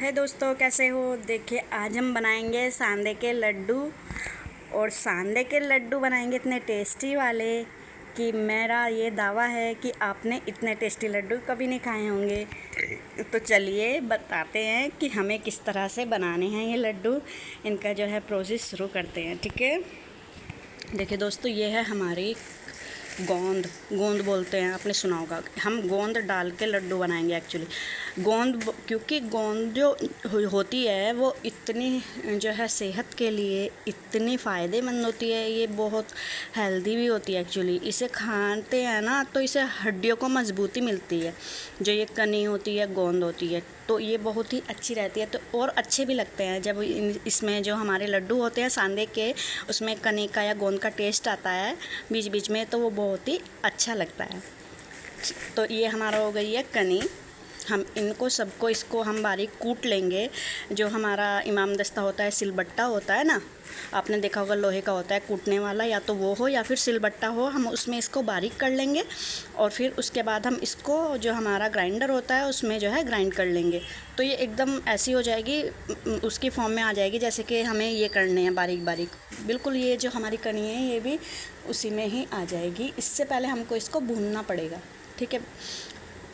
है दोस्तों, कैसे हो। देखिए आज हम बनाएंगे सांदे के लड्डू। और सांदे के लड्डू बनाएंगे इतने टेस्टी वाले कि मेरा ये दावा है कि आपने इतने टेस्टी लड्डू कभी नहीं खाए होंगे। तो चलिए बताते हैं कि हमें किस तरह से बनाने हैं ये लड्डू। इनका जो है प्रोसेस शुरू करते हैं, ठीक है। देखिए दोस्तों, ये है हमारी गोंद बोलते हैं, आपने सुना होगा। हम गोंद डाल के लड्डू बनाएंगे एक्चुअली। क्योंकि गोंद जो होती है वो इतनी जो है सेहत के लिए इतनी फ़ायदेमंद होती है, ये बहुत हेल्दी भी होती है एक्चुअली। इसे खाते हैं ना तो इसे हड्डियों को मजबूती मिलती है। जो ये कनी होती है, गोंद होती है, तो ये बहुत ही अच्छी रहती है। तो और अच्छे भी लगते हैं जब इसमें जो हमारे लड्डू होते हैं सांदे के, उसमें कनी का या गोंद का टेस्ट आता है बीच बीच में, तो वो बहुत ही अच्छा लगता है। तो ये हमारा हो गई है कनी। हम इसको हम बारीक कूट लेंगे। जो हमारा इमाम दस्ता होता है, सिलबट्टा होता है ना, आपने देखा होगा लोहे का होता है कूटने वाला, या तो वो हो या फिर सिलबट्टा हो। हम उसमें इसको बारीक कर लेंगे और फिर उसके बाद हम इसको जो हमारा ग्राइंडर होता है उसमें जो है ग्राइंड कर लेंगे। तो ये एकदम ऐसी हो जाएगी, उसकी फॉर्म में आ जाएगी जैसे कि हमें ये करने हैं बारीक बारीक। बिल्कुल ये जो हमारी कनी है ये भी उसी में ही आ जाएगी। इससे पहले हमको इसको भूनना पड़ेगा, ठीक है।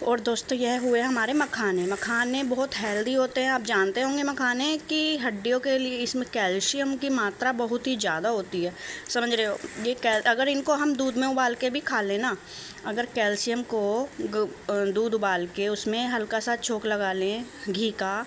और दोस्तों, यह हुए हमारे मखाने बहुत हेल्दी होते हैं। आप जानते होंगे मखाने की हड्डियों के लिए इसमें कैल्शियम की मात्रा बहुत ही ज़्यादा होती है, समझ रहे हो। ये अगर इनको हम दूध में उबाल के भी खा लें ना, अगर कैल्शियम को दूध उबाल के उसमें हल्का सा छोंक लगा लें घी का,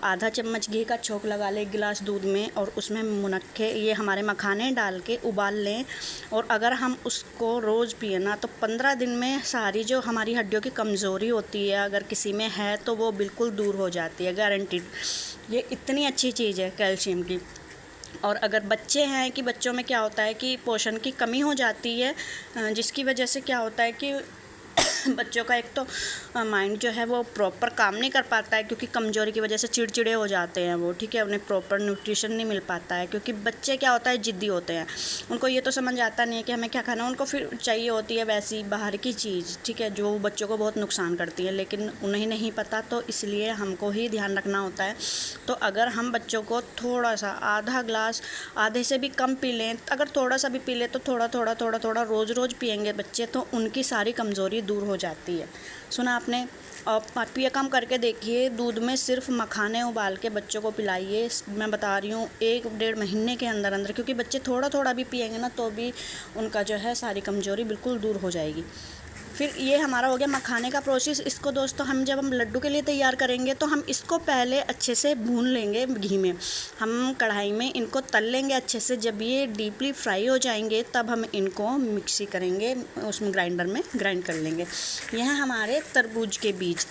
आधा चम्मच घी का छोंक लगा लें गिलास दूध में, और उसमें मुनक्के ये हमारे मखाने डाल के उबाल लें, और अगर हम उसको रोज़ पिए ना तो 15 दिन में सारी जो हमारी हड्डियों की कमज़ोरी होती है अगर किसी में है तो वो बिल्कुल दूर हो जाती है, गारंटीड। ये इतनी अच्छी चीज़ है कैल्शियम की। और अगर बच्चे हैं कि बच्चों में क्या होता है कि पोषण की कमी हो जाती है, जिसकी वजह से क्या होता है कि बच्चों का एक तो माइंड जो है वो प्रॉपर काम नहीं कर पाता है, क्योंकि कमज़ोरी की वजह से चिड़चिड़े हो जाते हैं वो, ठीक है। उन्हें प्रॉपर न्यूट्रिशन नहीं मिल पाता है, क्योंकि बच्चे क्या होता है ज़िद्दी होते हैं। उनको ये तो समझ आता नहीं है कि हमें क्या खाना है, उनको फिर चाहिए होती है वैसी बाहर की चीज़, ठीक है, जो बच्चों को बहुत नुकसान करती है, लेकिन उन्हें नहीं पता, तो इसलिए हमको ही ध्यान रखना होता है। तो अगर हम बच्चों को थोड़ा सा आधा ग्लास, आधे से भी कम पी लें, अगर थोड़ा सा भी पी लें तो थोड़ा रोज़ पिएंगे बच्चे, तो उनकी सारी कमज़ोरी दूर हो जाती है। सुना आपने। आप ये काम करके देखिए, दूध में सिर्फ मखाने उबाल के बच्चों को पिलाइए। मैं बता रही हूँ 1-1.5 महीने के अंदर, क्योंकि बच्चे थोड़ा भी पिएंगे ना तो भी उनका जो है सारी कमज़ोरी बिल्कुल दूर हो जाएगी। फिर ये हमारा हो गया मखाने का प्रोसेस। इसको दोस्तों जब हम लड्डू के लिए तैयार करेंगे तो हम इसको पहले अच्छे से भून लेंगे घी में। हम कढ़ाई में इनको तल लेंगे अच्छे से। जब ये डीपली फ्राई हो जाएंगे तब हम इनको मिक्सी करेंगे, उसमें ग्राइंडर में ग्राइंड कर लेंगे। यह है हमारे तरबूज के बीज,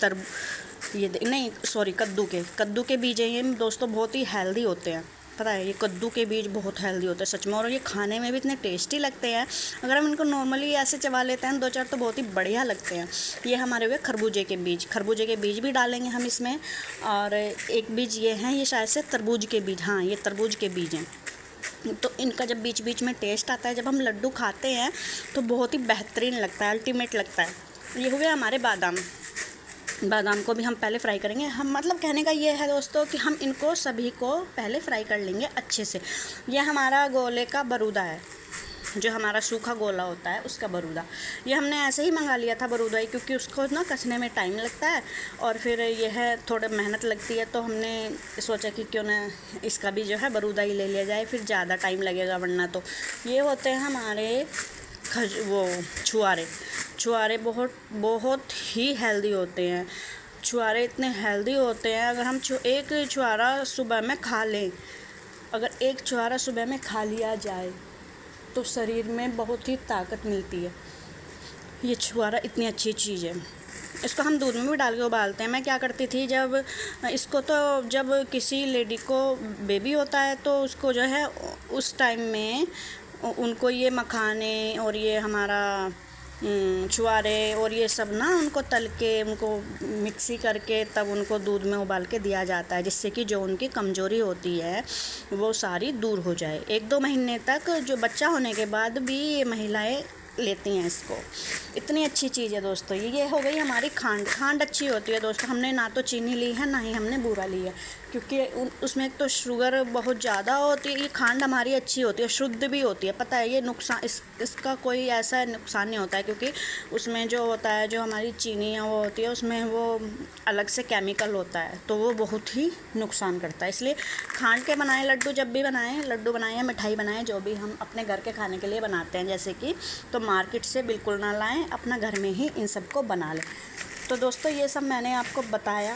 कद्दू के बीज हैं ये दोस्तों, बहुत ही हेल्दी होते हैं। पता है, ये कद्दू के बीज बहुत हेल्दी होते हैं सच में, और ये खाने में भी इतने टेस्टी लगते हैं। अगर हम इनको नॉर्मली ऐसे चबा लेते हैं 2-4 तो बहुत ही बढ़िया लगते हैं। ये हमारे हुए खरबूजे के बीज भी डालेंगे हम इसमें। और एक बीज ये हैं, ये शायद से तरबूज के बीज, हाँ ये तरबूज के बीज हैं। तो इनका जब बीच बीच में टेस्ट आता है, जब हम लड्डू खाते हैं तो बहुत ही बेहतरीन लगता है, अल्टीमेट लगता है। ये हुए हमारे बादाम को भी हम पहले फ्राई करेंगे। हम मतलब कहने का ये है दोस्तों कि हम इनको सभी को पहले फ्राई कर लेंगे अच्छे से। ये हमारा गोले का बरूदा है, जो हमारा सूखा गोला होता है उसका बरूदा। ये हमने ऐसे ही मंगा लिया था बरूदा ही, क्योंकि उसको ना कसने में टाइम लगता है और फिर ये है थोड़ा मेहनत लगती है, तो हमने सोचा कि क्यों ना इसका भी जो है बरूदा ही ले लिया जाए, फिर ज़्यादा टाइम लगेगा वरना। तो ये होते हैं हमारे छुआरे बहुत ही हेल्दी होते हैं। छुआरे इतने हेल्दी होते हैं, अगर हम एक छुआरा सुबह में खा लें, अगर एक छुआरा सुबह में खा लिया जाए तो शरीर में बहुत ही ताकत मिलती है। ये छुआरा इतनी अच्छी चीज़ है। इसको हम दूध में भी डाल के उबालते हैं। मैं क्या करती थी, जब किसी लेडी को बेबी होता है तो उसको जो है उस टाइम में उनको ये मखाने और ये हमारा छुआरे और ये सब ना उनको तल के, उनको मिक्सी करके तब उनको दूध में उबाल के दिया जाता है, जिससे कि जो उनकी कमज़ोरी होती है वो सारी दूर हो जाए। 1-2 महीने तक, जो बच्चा होने के बाद भी ये महिलाएं लेती हैं इसको। इतनी अच्छी चीज़ है दोस्तों। ये हो गई हमारी खांड अच्छी होती है दोस्तों। हमने ना तो चीनी ली है ना ही हमने बूरा लिया, क्योंकि उसमें एक तो शुगर बहुत ज़्यादा होती है। ये खांड हमारी अच्छी होती है, शुद्ध भी होती है। पता है ये नुकसान इसका कोई ऐसा नुकसान नहीं होता है, क्योंकि उसमें जो होता है, जो हमारी चीनी है वो होती है, उसमें वो अलग से केमिकल होता है, तो वो बहुत ही नुकसान करता है। इसलिए खांड के बनाए लड्डू, जब भी बनाएं, लड्डू बनाएं या मिठाई बनाएं, जो भी हम अपने घर के खाने के लिए बनाते हैं जैसे कि, तो मार्केट से बिल्कुल ना लाएं, अपना घर में ही इन सब को बना लें। तो दोस्तों ये सब मैंने आपको बताया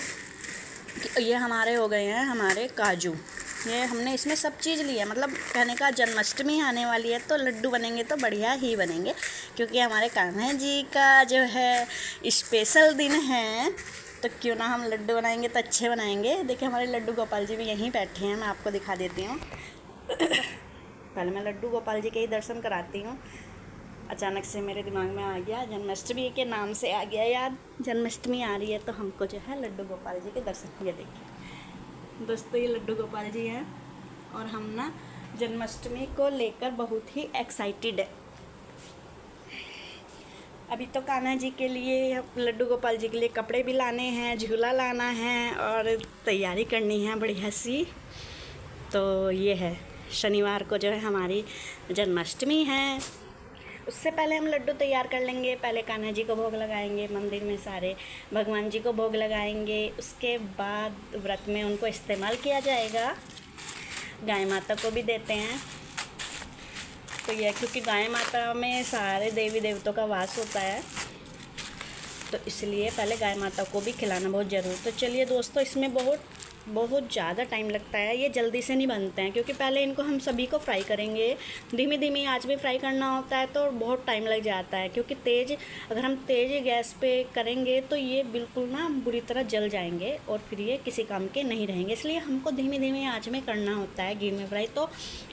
कि ये हमारे हो गए हैं हमारे काजू। ये हमने इसमें सब चीज़ ली है, मतलब कहने का जन्माष्टमी आने वाली है तो लड्डू बनेंगे तो बढ़िया ही बनेंगे, क्योंकि हमारे कान्हा जी का जो है स्पेशल दिन है, तो क्यों ना हम लड्डू बनाएंगे तो अच्छे बनाएंगे। देखिए हमारे लड्डू गोपाल जी भी यहीं बैठे हैं, मैं आपको दिखा देती हूँ। पहले मैं लड्डू गोपाल जी के ही दर्शन कराती हूँ। अचानक से मेरे दिमाग में आ गया, जन्माष्टमी के नाम से आ गया याद, जन्माष्टमी आ रही है तो हमको जो है लड्डू गोपाल जी के दर्शन। ये देखिए दोस्तों, ये लड्डू गोपाल जी हैं और हम ना जन्माष्टमी को लेकर बहुत ही एक्साइटेड है। अभी तो कान्हा जी के लिए, लड्डू गोपाल जी के लिए कपड़े भी लाने हैं, झूला लाना है और तैयारी करनी है बढ़िया सी। तो ये है, शनिवार को जो है हमारी जन्माष्टमी है। उससे पहले हम लड्डू तैयार कर लेंगे। पहले कान्हा जी को भोग लगाएंगे, मंदिर में सारे भगवान जी को भोग लगाएंगे। उसके बाद व्रत में उनको इस्तेमाल किया जाएगा। गाय माता को भी देते हैं। तो यह क्योंकि गाय माता में सारे देवी देवताओं का वास होता है, तो इसलिए पहले गाय माता को भी खिलाना बहुत ज़रूरी। तो चलिए दोस्तों, इसमें बहुत ज़्यादा टाइम लगता है, ये जल्दी से नहीं बनते हैं, क्योंकि पहले इनको हम सभी को फ्राई करेंगे। धीमी धीमी आंच में फ्राई करना होता है, तो बहुत टाइम लग जाता है, क्योंकि अगर हम तेज़ गैस पे करेंगे तो ये बिल्कुल ना बुरी तरह जल जाएंगे और फिर ये किसी काम के नहीं रहेंगे। इसलिए हमको धीमी धीमी आंच में करना होता है घी में फ्राई, तो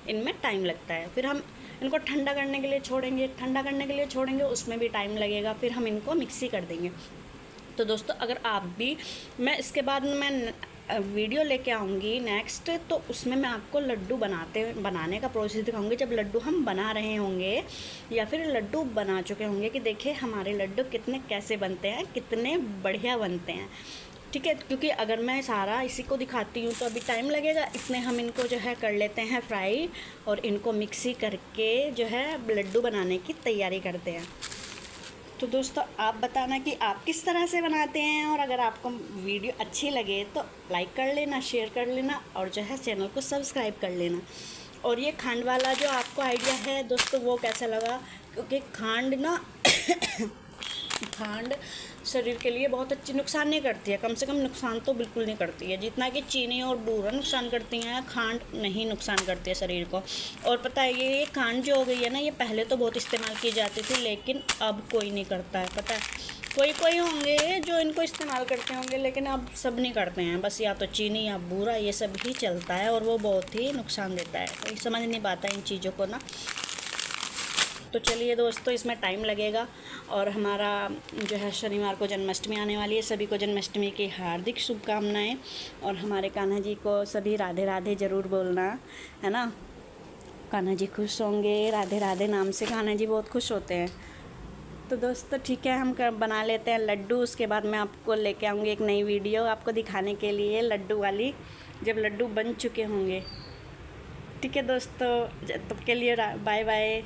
इनमें टाइम लगता है। फिर हम इनको ठंडा करने के लिए छोड़ेंगे, उसमें भी टाइम लगेगा। फिर हम इनको मिक्सी कर देंगे। तो दोस्तों अगर आप भी, मैं इसके बाद मैं वीडियो लेके आऊँगी नेक्स्ट, तो उसमें मैं आपको लड्डू बनाने का प्रोसेस दिखाऊंगी, जब लड्डू हम बना रहे होंगे या फिर लड्डू बना चुके होंगे, कि देखिए हमारे लड्डू कैसे बनते हैं, कितने बढ़िया बनते हैं। ठीक है, क्योंकि अगर मैं सारा इसी को दिखाती हूँ तो अभी टाइम लगेगा। इतने हम इनको जो है कर लेते हैं फ्राई, और इनको मिक्सी करके जो है लड्डू बनाने की तैयारी करते हैं। तो दोस्तों आप बताना कि आप किस तरह से बनाते हैं, और अगर आपको वीडियो अच्छी लगे तो लाइक कर लेना, शेयर कर लेना, और जो है चैनल को सब्सक्राइब कर लेना। और ये खांड वाला जो आपको आइडिया है दोस्तों, वो कैसा लगा, क्योंकि खांड ना खांड शरीर के लिए बहुत अच्छी नुकसान नहीं करती है, कम से कम नुकसान तो बिल्कुल नहीं करती है। जितना कि चीनी और बूरा नुकसान करती हैं, खांड नहीं नुकसान करती है शरीर को। और पता है ये खांड जो हो गई है ना, ये पहले तो बहुत इस्तेमाल की जाती थी, लेकिन अब कोई नहीं करता है। पता है कोई होंगे जो इनको इस्तेमाल करते होंगे, लेकिन अब सब नहीं करते हैं। बस या तो चीनी या बूरा ये सब ही चलता है, और वो बहुत ही नुकसान देता है। कोई समझ नहीं पाता इन चीज़ों को ना। तो चलिए दोस्तों, इसमें टाइम लगेगा। और हमारा जो है शनिवार को जन्माष्टमी आने वाली है। सभी को जन्माष्टमी की हार्दिक शुभकामनाएं, और हमारे कान्हा जी को सभी राधे राधे ज़रूर बोलना, है ना। कान्हा जी खुश होंगे, राधे राधे नाम से कान्हा जी बहुत खुश होते हैं। तो दोस्तों ठीक है, हम बना लेते हैं लड्डू। उसके बाद मैं आपको लेके आऊँगी एक नई वीडियो आपको दिखाने के लिए, लड्डू वाली, जब लड्डू बन चुके होंगे। ठीक है दोस्तों, तब के लिए बाय बाय।